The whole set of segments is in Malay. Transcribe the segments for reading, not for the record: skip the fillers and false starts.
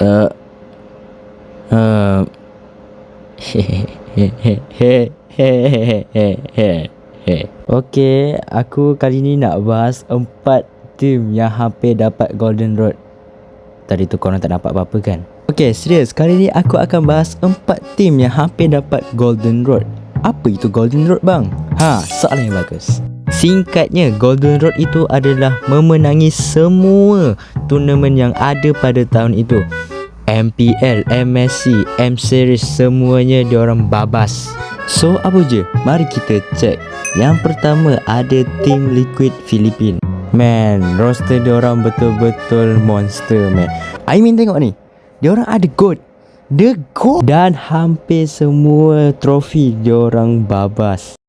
Uh, uh, Okay, aku kali ni nak bahas 4 tim yang hampir dapat Golden Road. Tadi tu korang tak nampak apa-apa kan? Okay, serius, kali ni aku akan bahas 4 tim yang hampir dapat Golden Road. Apa itu Golden Road bang? Soalan yang bagus. Singkatnya, Golden Road itu adalah memenangi semua turnamen yang ada pada tahun itu. MPL, MSC, M-Series, semuanya diorang babas. So apa je? Mari kita cek. Yang pertama ada tim Liquid Philippines. Man, roster diorang betul-betul monster man. I mean tengok ni, diorang ada GOAT. The GOAT. Dan hampir semua trofi diorang babas.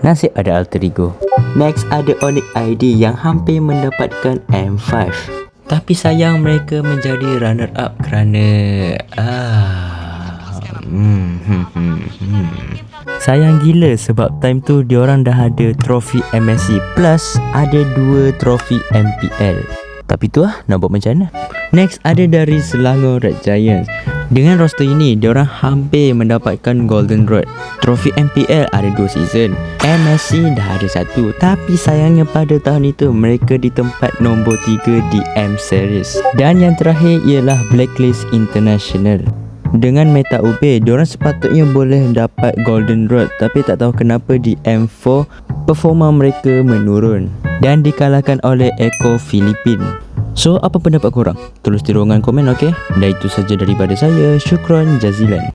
Nasib ada alter ego. Next ada Onyx ID yang hampir mendapatkan M5. Tapi sayang mereka menjadi runner up kerana sayang gila sebab time tu diorang dah ada trofi MSC plus ada 2 trofi MPL. Tapi tu nak buat macam mana? Next ada dari Selangor Red Giants. Dengan roster ini, diorang hampir mendapatkan Golden Road. Trofi MPL ada 2 season. MSC dah ada 1. Tapi sayangnya pada tahun itu, mereka di tempat nombor 3 di M-Series. Dan yang terakhir ialah Blacklist International. Dengan meta UB, diorang sepatutnya boleh dapat Golden Road. Tapi tak tahu kenapa di M4, performa mereka menurun. Dan dikalahkan oleh Echo Philippines. So, apa pendapat korang? Tulis di ruangan komen, okey? Dan itu saja daripada saya. Syukran jazilan.